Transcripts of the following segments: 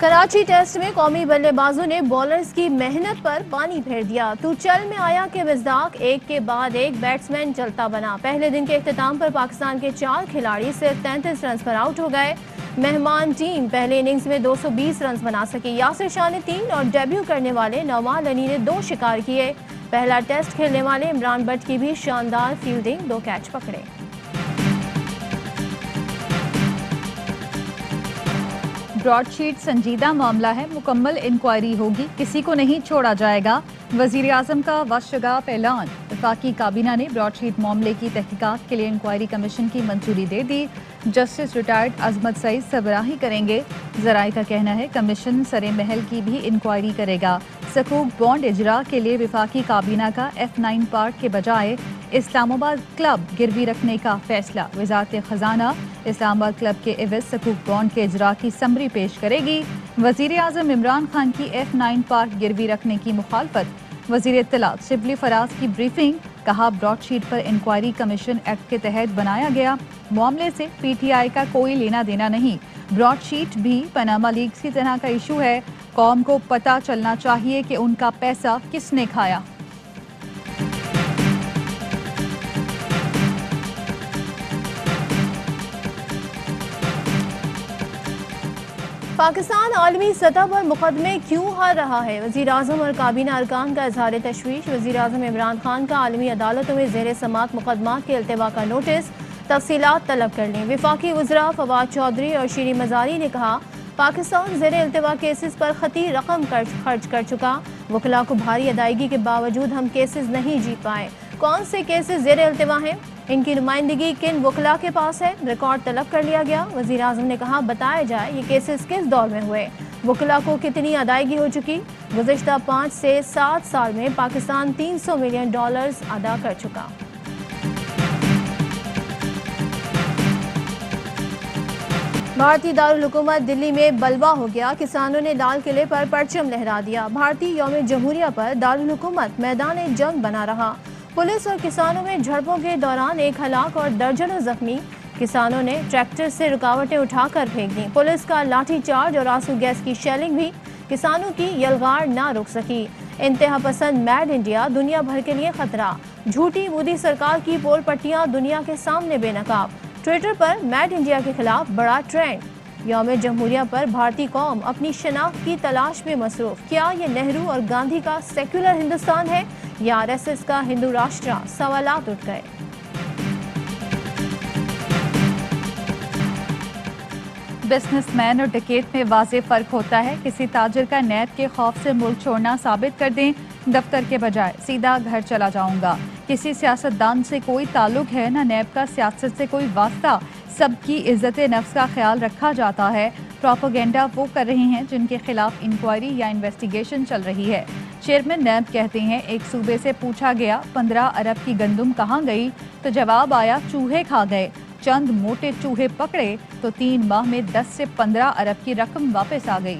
Karachi test में कौमी बल्लेबाजों ने बॉलर्स की मेहनत पर पानी फेर दिया। तू चल में आया के मिज़दाक एक के बाद एक बैट्समैन चलता बना। पहले दिन के इख्तिताम पर पाकिस्तान के 4 खिलाड़ी सिर्फ 33 रन पर आउट हो गए। मेहमान टीम पहले इनिंग्स में 220 रन बना सकी। यासिर शाह ने 3 और डेब्यू करने वाले नवाल अली ने 2 शिकार किए। पहला टेस्ट खेलने वाले इमरान भट्ट की भी शानदार फील्डिंग, 2 कैच पकड़े। ब्रॉडशीट संजीदा मामला है, मुकम्मल इंक्वायरी होगी, किसी को नहीं छोड़ा जाएगा। वजीर आजम का वशगाफ ऐलान। वफाकी काबीना ने ब्रॉडशीट मामले की तहकीकात के लिए इंक्वायरी कमीशन की मंजूरी दे दी। जस्टिस रिटायर्ड अजमत सईद सरबराही करेंगे। जराये का कहना है कमीशन सरे महल की भी इंक्वायरी करेगा। सकूक बॉन्ड इजरा के लिए वफाकी काबीना का F9 पार्क के बजाय इस्लामाबाद क्लब गिरवी रखने का फैसला। वजारत खजाना इस्लामाबाद क्लब के एवज सकूक बॉन्ड के इजरा की समरी पेश करेगी। वजीर आजम इमरान खान की F9 पार्क गिरवी रखने की मुखालफत। वजीर इत्तलात शिबली फराज की ब्रीफिंग। कहा ब्रॉडशीट पर इंक्वायरी कमीशन एक्ट के तहत बनाया गया। मामले से PTI का कोई लेना देना नहीं। ब्रॉडशीट भी पनामा लीक्स की तरह का इशू है। कौम को पता चलना चाहिए कि उनका पैसा किसने खाया। पाकिस्तान आलमी सतह पर मुकदमे क्यों हार रहा है? वजीर आजम और काबीना अरकान का इजहार तशवीश। वजीर आजम इमरान खान का आलमी अदालतों में ज़ेर समात मुकदमात के अल्तवा का नोटिस। तफसीलात तलब कर लें। वफाकी वज़रा फवाद चौधरी और शीरी मजारी ने कहा पाकिस्तान ज़ेर अल्तवा केसेस पर खती रकम खर्च कर चुका। वकला को भारी अदायगी के बावजूद हम केसेस नहीं जीत पाए। कौन से केसेस ज़ेर अल्तवा हैं? इनकी नुमाइंदगी किन वकला के पास है? रिकॉर्ड तलब कर लिया गया। वज़ीर आज़म ने कहा बताया जाए ये केसेस किस दौर में हुए, वकला को कितनी अदायगी हो चुकी। गुज़िश्ता 5 से 7 साल में पाकिस्तान $300 मिलियन अदा कर चुका। भारतीय दारुल हुकूमत दिल्ली में बलवा हो गया। किसानों ने लाल किले पर परचम लहरा दिया। भारतीय यौम जमहूरिया पर दारुल हुकूमत मैदान जंग बना रहा। पुलिस और किसानों में झड़पों के दौरान 1 हलाक और दर्जनों जख्मी। किसानों ने ट्रैक्टर से रुकावटें उठाकर फेंक दी। पुलिस का लाठीचार्ज और आंसू गैस की शेलिंग भी किसानों की यलगार ना रुक सकी। इंतहा पसंद मैड इंडिया दुनिया भर के लिए खतरा। झूठी मोदी सरकार की पोल पट्टियां दुनिया के सामने बेनकाब। ट्विटर पर मैड इंडिया के खिलाफ बड़ा ट्रेंड। यौम जमहूरिया पर भारतीय कौम अपनी शनाख्त की तलाश में मसरूफ। क्या ये नेहरू और गांधी का सेक्युलर हिंदुस्तान है या RSS का हिंदू राष्ट्र? सवालात उठ गए। बिजनेसमैन और डकैत में वाज़ेह फ़र्क होता है। किसी ताजिर का नैब के खौफ से मुल्क छोड़ना साबित कर दें, दफ्तर के बजाय सीधा घर चला जाऊंगा। किसी सियासतदान से कोई ताल्लुक है ना नैब का सियासत से कोई वास्ता। सबकी इज्जत नफ्स का ख्याल रखा जाता है। प्रोपेगेंडा वो कर रहे हैं जिनके खिलाफ इंक्वायरी या इन्वेस्टिगेशन चल रही है। चेयरमैन नैब कहते हैं एक सूबे से पूछा गया 15 अरब की गंदुम कहाँ गई, तो जवाब आया चूहे खा गए। चंद मोटे चूहे पकड़े तो 3 माह में 10 से 15 अरब की रकम वापस आ गई।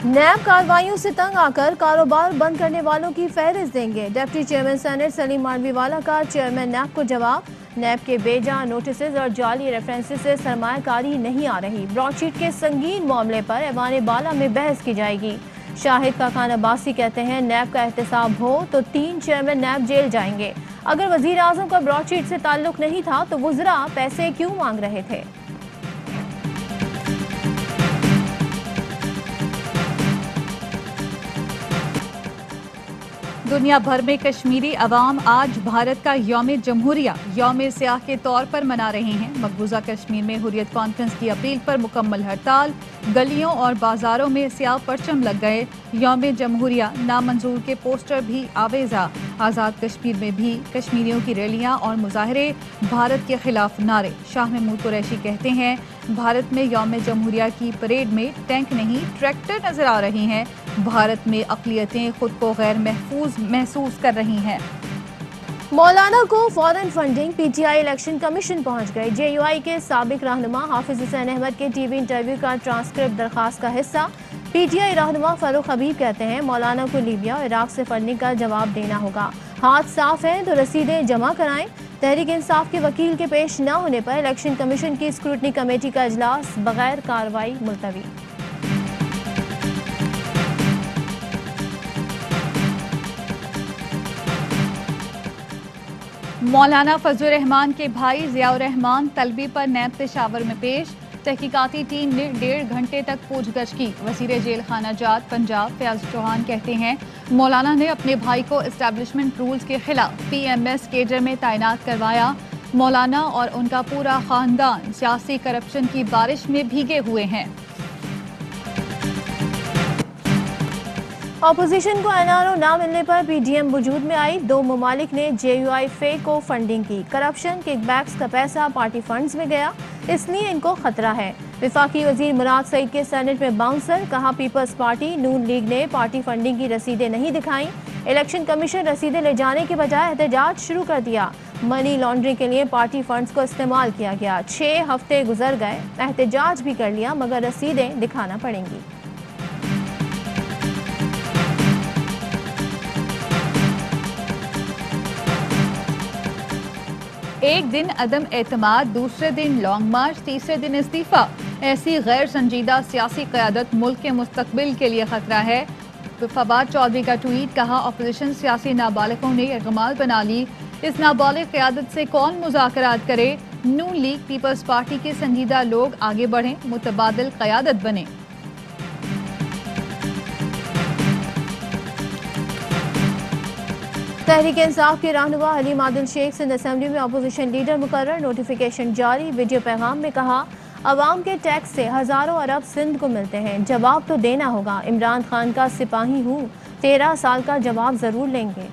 नैब कार्रवाइयों से तंग आकर कारोबार बंद करने वालों की फहरिस्त देंगे। Deputy chairman senate Saleem Mandviwala का चेयरमैन नैब को जवाब। नैब के बेजा नोटिस और जाली रेफरेंसेस से सरमायाकारी नहीं आ रही। ब्रॉडशीट के संगीन मामले पर ऐवान बाला में बहस की जाएगी। शाहिद का खान अब्बासी कहते हैं नैब का एहतसाब हो तो 3 चेयरमैन नैब जेल जाएंगे। अगर वजीर आजम का ब्रॉडशीट से ताल्लुक नहीं था तो वुज़रा पैसे क्यों मांग रहे थे? दुनिया भर में कश्मीरी अवाम आज भारत का यौम जमहूरिया यौम सियाह के तौर पर मना रहे हैं। मकबूजा कश्मीर में हुर्रियत कॉन्फ्रेंस की अपील पर मुकम्मल हड़ताल। गलियों और बाजारों में सियाह परचम लग गए। यौम जमहूरिया नामंजूर के पोस्टर भी आवेजा। आज़ाद कश्मीर में भी कश्मीरियों की रैलियां और मुजाहरे। भारत के खिलाफ नारे। शाह महमूद कुरैशी कहते हैं भारत में यौम जमहूरिया की परेड में टैंक नहीं ट्रैक्टर नजर आ रहे हैं। भारत में अक़लियतें खुद को गैर महफूज महसूस कर रही हैं। मौलाना को फौरन फंडिंग। PTI इलेक्शन कमीशन पहुंच गए। JUI के साबिक रहनुमा हाफिज हुसैन अहमद के TV इंटरव्यू का ट्रांसक्रिप्ट दरखास्त का हिस्सा। PTI रहनुमा फारूक हबीब कहते हैं मौलाना को लीबिया और इराक से फंडिंग का जवाब देना होगा। हाथ साफ हैं तो रसीदें जमा कराएं। तहरीक इंसाफ के वकील के पेश न होने पर इलेक्शन कमीशन की स्क्रूटनी कमेटी का इजलास बगैर कार्रवाई मुलतवी। मौलाना फजलुर रहमान के भाई जियाउर रहमान तलबी पर नैब पेशावर में पेश। तहकीकाती टीम ने 1.5 घंटे तक पूछगछ की। वजीर जेल खाना जात पंजाब फयाज चौहान कहते हैं मौलाना ने अपने भाई को एस्टैब्लिशमेंट रूल्स के खिलाफ PMS केडर में तैनात करवाया। मौलाना और उनका पूरा खानदान सियासी करप्शन की बारिश में भीगे हुए हैं। ऑपोजिशन को NRO ना मिलने पर PDM वजूद में आई। 2 ममालिक ने JUI फे को फंडिंग की। करप्शन किकबैक्स का पैसा पार्टी फंड्स में गया, इसलिए इनको खतरा है। विफाकी वजीर मुराद सईद के सेनेट में बाउंसर, कहा पीपल्स पार्टी नून लीग ने पार्टी फंडिंग की रसीदें नहीं दिखाई। इलेक्शन कमीशन रसीदें ले जाने के बजाय एहतजाज शुरू कर दिया। मनी लॉन्ड्रिंग के लिए पार्टी फंड्स को इस्तेमाल किया गया। 6 हफ्ते गुजर गए, एहतजाज भी कर लिया मगर रसीदें दिखाना पड़ेंगी। एक दिन अदम एतमाद, दूसरे दिन लॉन्ग मार्च, तीसरे दिन इस्तीफा। ऐसी गैर संजीदा सियासी क़यादत मुल्क के मुस्तकबिल के लिए खतरा है। फवाद चौधरी का ट्वीट, कहा अपोजिशन सियासी नाबालिगों ने इकमाल बना ली। इस नाबालिग क़यादत से कौन मुज़ाकरात करे। नून लीग पीपल्स पार्टी के संजीदा लोग आगे बढ़ें, मुतबादिल क़यादत बने। तहरीक इंसाफ के रहनुमा हलीम आदिल शेख सिंध असेंबली में अपोजिशन लीडर मुकर्रर। नोटिफिकेशन जारी। वीडियो पैगाम में कहा अवाम के टैक्स से हजारों अरब सिंध को मिलते हैं, जवाब तो देना होगा। इमरान खान का सिपाही हूँ, 13 साल का जवाब जरूर लेंगे।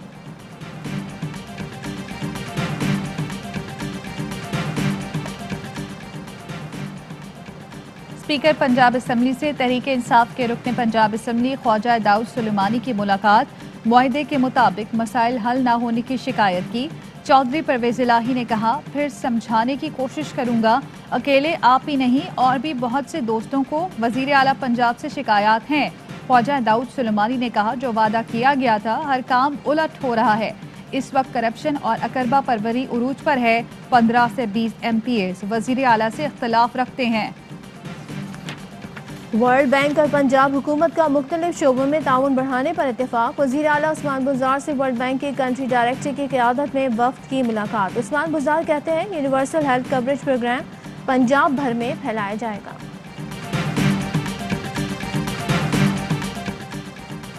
स्पीकर पंजाब असम्बली से तहरीक इंसाफ के रुकन पंजाब असम्बली ख्वाजा दाऊद सुलेमानी की मुलाकात। मुआहदे के मुताबिक मसाइल हल न होने की शिकायत की। चौधरी परवेज इलाही ने कहा फिर समझाने की कोशिश करूंगा। अकेले आप ही नहीं और भी बहुत से दोस्तों को वजीर आला पंजाब से शिकायत हैं। ख्वाजा दाऊद सुलेमानी ने कहा जो वादा किया गया था हर काम उलट हो रहा है। इस वक्त करप्शन और अकरबा परवरी उरूज पर है। 15 से 20 MPs वजीर आला से इख्तलाफ रखते हैं। वर्ल्ड बैंक और पंजाब हुकूमत का मुख्तलिफ शोबों में ताउन बढ़ाने पर इत्तेफाक। वज़ीर आला उस्मान बुज़दार से वर्ल्ड बैंक के कंट्री डायरेक्टर की क़यादत में वफ्द की मुलाकात। उस्मान बुज़दार कहते हैं universal health coverage programme Punjab भर में फैलाया जाएगा।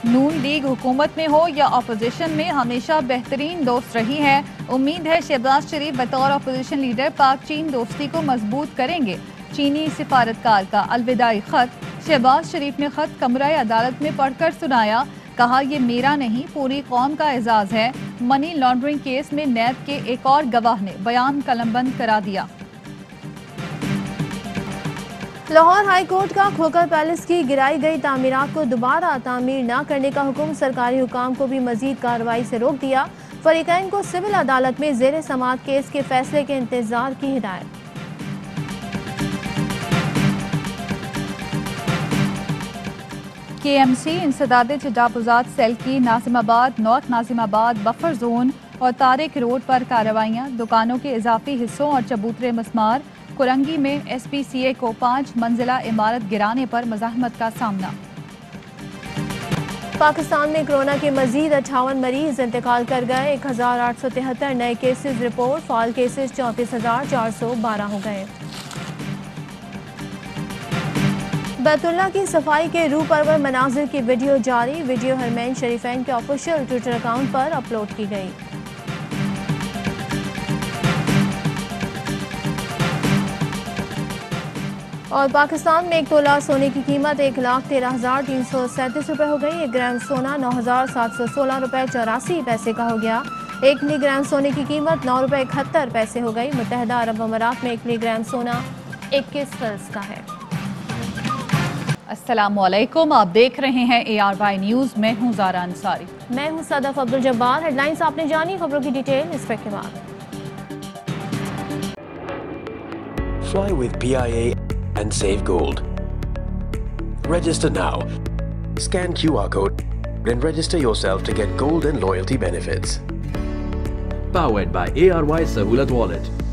नून लीग हुकूमत में हो या अपोजिशन में हमेशा बेहतरीन दोस्त रही है। उम्मीद है शहबाज शरीफ बतौर अपोजिशन लीडर पाक चीन दोस्ती को मजबूत करेंगे। चीनी सिफारतकार का अलविदाई खत। शहबाज शरीफ ने खत कमरा अदालत में पढ़कर सुनाया। कहा यह मेरा नहीं पूरी कौम का एजाज है। मनी लॉन्ड्रिंग केस में नैब के एक और गवाह ने बयान कलमबंद करा दिया। लाहौर हाई कोर्ट का खोकर पैलेस की गिराई गई तामीरात को दोबारा तामीर न करने का हुक्म। सरकारी हुकाम को भी मजीद कार्रवाई से रोक दिया। फरीकैन को सिविल अदालत में जेर समाअत केस के फैसले के इंतजार की हिदायत। KMC इंसदाद तजावुजात सेल की Nazimabad, north Nazimabad buffer zone और तारिक रोड पर कार्रवाइयाँ। दुकानों के इजाफी हिस्सों और चबूतरे मस्मार। कुरंगी में SPCA को 5 मंजिला इमारत गिराने पर मज़ाहमत का सामना। पाकिस्तान में कोरोना के मजीद 58 मरीज इंतकाल कर गए। 1873 नए केसेस रिपोर्ट। फाल केसेस 34,412 हो गए। बैतुल्लाह की सफाई के रूह परवर मनाजिर की वीडियो जारी। वीडियो हरमैन शरीफैन के ऑफिशियल ट्विटर अकाउंट पर अपलोड की गई। और पाकिस्तान में 1 तोला सोने की कीमत 1,13,337 रुपये हो गई। 1 ग्राम सोना 9,716 रुपये 84 पैसे का हो गया। 1 मिलीग्राम सोने की कीमत 9 रुपये 71 पैसे हो गई। मुत्तहदा अरब अमारात में 1 मिलीग्राम सोना 21 फ़िल्स का है। अस्सलामुअलैकुम, आप देख रहे हैं ARY न्यूज़। मैं हूँ ज़ारा अंसारी। मैं हूँ सदफ अब्दुल जब्बार। हेडलाइंस आपने जानी, खबरों की डिटेल इस पर के बाद। Fly with PIA and save gold. Register now. Scan QR code and register yourself to get gold and loyalty benefits. powered by ARY Sahulat Wallet.